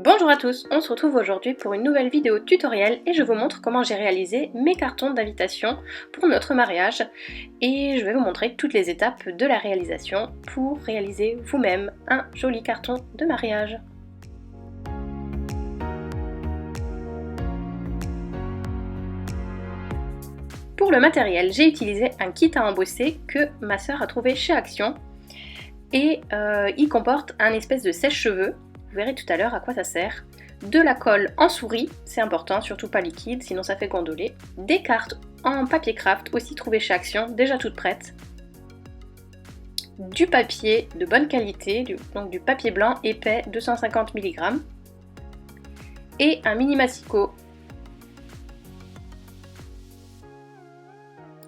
Bonjour à tous, on se retrouve aujourd'hui pour une nouvelle vidéo tutoriel et je vous montre comment j'ai réalisé mes cartons d'invitation pour notre mariage et je vais vous montrer toutes les étapes de la réalisation pour réaliser vous-même un joli carton de mariage. Pour le matériel, j'ai utilisé un kit à embosser que ma sœur a trouvé chez Action et il comporte un espèce de sèche-cheveux. Vous verrez tout à l'heure à quoi ça sert. De la colle en souris, c'est important, surtout pas liquide, sinon ça fait gondoler. Des cartes en papier craft, aussi trouvées chez Action, déjà toutes prêtes. Du papier de bonne qualité, donc du papier blanc épais 250 mg. Et un mini massicot.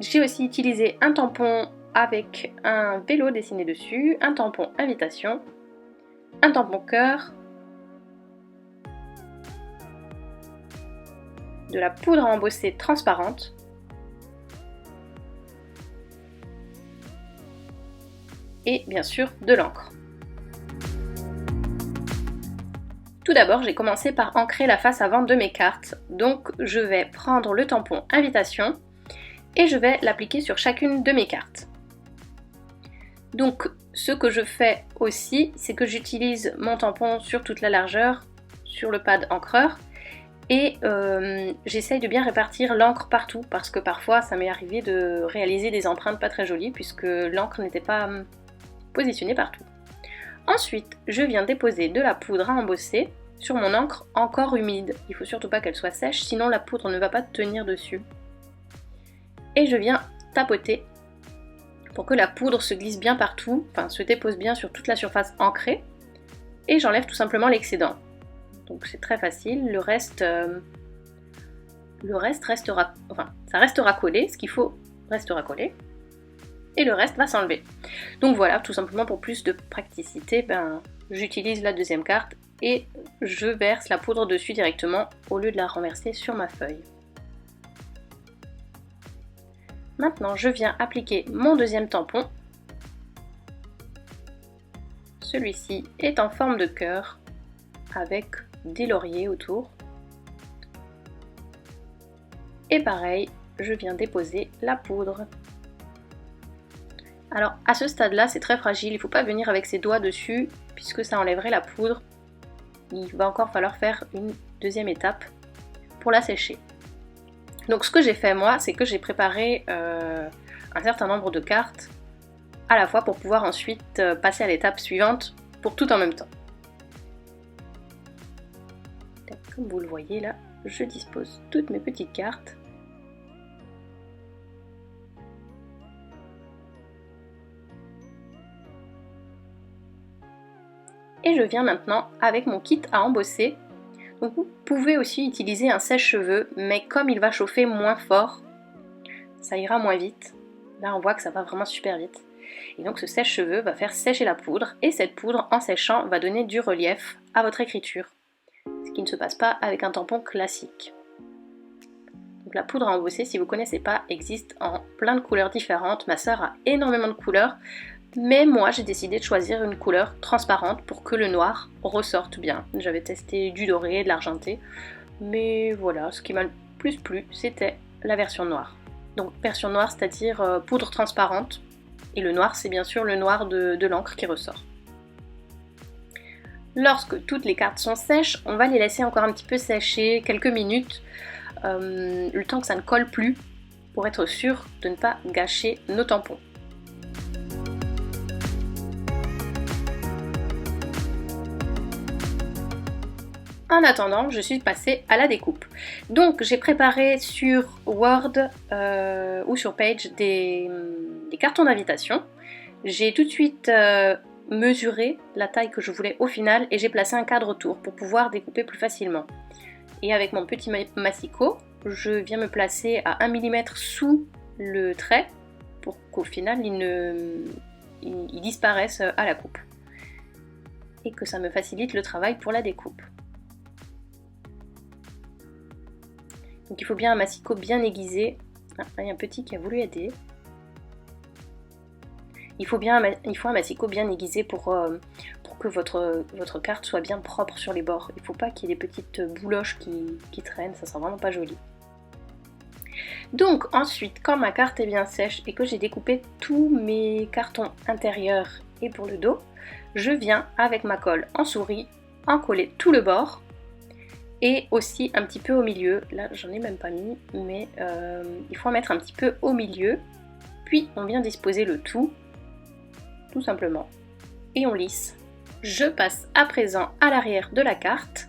J'ai aussi utilisé un tampon avec un vélo dessiné dessus, un tampon invitation, un tampon cœur, de la poudre à embosser transparente, et bien sûr de l'encre. Tout d'abord, j'ai commencé par ancrer la face avant de mes cartes, donc je vais prendre le tampon invitation et je vais l'appliquer sur chacune de mes cartes. Donc ce que je fais aussi, c'est que j'utilise mon tampon sur toute la largeur, sur le pad encreur, et j'essaye de bien répartir l'encre partout, parce que parfois ça m'est arrivé de réaliser des empreintes pas très jolies, puisque l'encre n'était pas positionnée partout. Ensuite, je viens déposer de la poudre à embosser sur mon encre encore humide. Il ne faut surtout pas qu'elle soit sèche, sinon la poudre ne va pas tenir dessus. Et je viens tapoter pour que la poudre se glisse bien partout, enfin se dépose bien sur toute la surface ancrée, et j'enlève tout simplement l'excédent. Donc c'est très facile, le reste restera, enfin ça restera collé, ce qu'il faut restera collé, et le reste va s'enlever. Donc voilà, tout simplement pour plus de praticité, j'utilise la deuxième carte et je verse la poudre dessus directement au lieu de la renverser sur ma feuille. Maintenant, je viens appliquer mon deuxième tampon. Celui-ci est en forme de cœur avec des lauriers autour. Et pareil, je viens déposer la poudre. Alors à ce stade-là, c'est très fragile, il ne faut pas venir avec ses doigts dessus puisque ça enlèverait la poudre. Il va encore falloir faire une deuxième étape pour la sécher. Donc ce que j'ai fait moi, c'est que j'ai préparé un certain nombre de cartes à la fois pour pouvoir ensuite passer à l'étape suivante pour tout en même temps. Comme vous le voyez là, je dispose toutes mes petites cartes. Et je viens maintenant avec mon kit à embosser. Donc vous pouvez aussi utiliser un sèche-cheveux, mais comme il va chauffer moins fort, ça ira moins vite. Là on voit que ça va vraiment super vite. Et donc ce sèche-cheveux va faire sécher la poudre, et cette poudre en séchant va donner du relief à votre écriture. Ce qui ne se passe pas avec un tampon classique. Donc la poudre à embosser, si vous ne connaissez pas, existe en plein de couleurs différentes. Ma sœur a énormément de couleurs, mais moi j'ai décidé de choisir une couleur transparente pour que le noir ressorte bien. J'avais testé du doré, de l'argenté, mais voilà, ce qui m'a le plus plu, c'était la version noire. Donc version noire, c'est-à-dire poudre transparente, et le noir, c'est bien sûr le noir de l'encre qui ressort. Lorsque toutes les cartes sont sèches, on va les laisser encore un petit peu sécher, quelques minutes, le temps que ça ne colle plus, pour être sûr de ne pas gâcher nos tampons. En attendant, je suis passée à la découpe. Donc j'ai préparé sur Word ou sur Page des cartons d'invitation. J'ai tout de suite mesuré la taille que je voulais au final et j'ai placé un cadre autour pour pouvoir découper plus facilement. Et avec mon petit massicot, je viens me placer à 1 mm sous le trait pour qu'au final il disparaisse à la coupe. Et que ça me facilite le travail pour la découpe. Donc il faut bien un massicot bien aiguisé. Ah, il y a un petit qui a voulu aider. Il faut un massicot bien aiguisé pour que votre carte soit bien propre sur les bords. Il ne faut pas qu'il y ait des petites bouloches qui traînent, ça sera vraiment pas joli. Donc ensuite, quand ma carte est bien sèche et que j'ai découpé tous mes cartons intérieurs et pour le dos, je viens avec ma colle en souris en coller tout le bord et aussi un petit peu au milieu. Là j'en ai même pas mis, mais il faut en mettre un petit peu au milieu. Puis on vient disposer le tout simplement, et on lisse. Je passe à présent à l'arrière de la carte.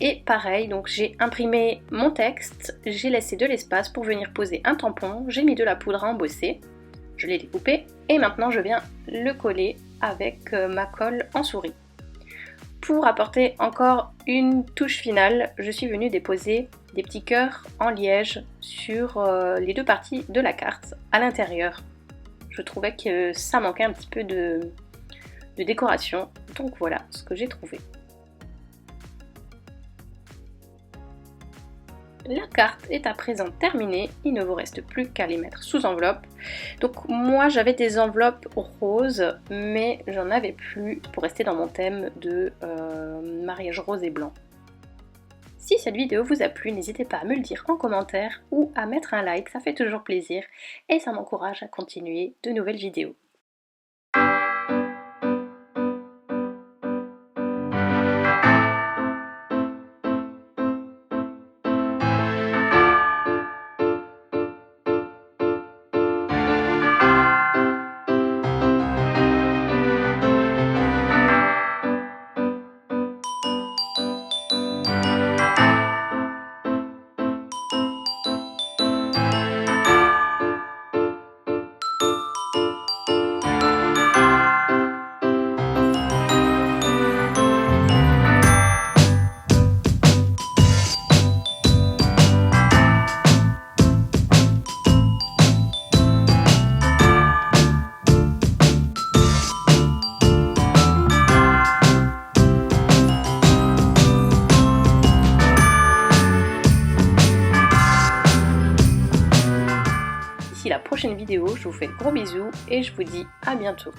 Et pareil, donc j'ai imprimé mon texte, j'ai laissé de l'espace pour venir poser un tampon, j'ai mis de la poudre à embosser, je l'ai découpé et maintenant je viens le coller avec ma colle en souris. Pour apporter encore une touche finale, je suis venue déposer des petits cœurs en liège sur les deux parties de la carte à l'intérieur. Je trouvais que ça manquait un petit peu de décoration, donc voilà ce que j'ai trouvé. La carte est à présent terminée, il ne vous reste plus qu'à les mettre sous enveloppe. Donc moi j'avais des enveloppes roses, mais j'en avais plus pour rester dans mon thème de mariage rose et blanc. Si cette vidéo vous a plu, n'hésitez pas à me le dire en commentaire ou à mettre un like, ça fait toujours plaisir et ça m'encourage à continuer de nouvelles vidéos. D'ici la prochaine vidéo, je vous fais de gros bisous et je vous dis à bientôt.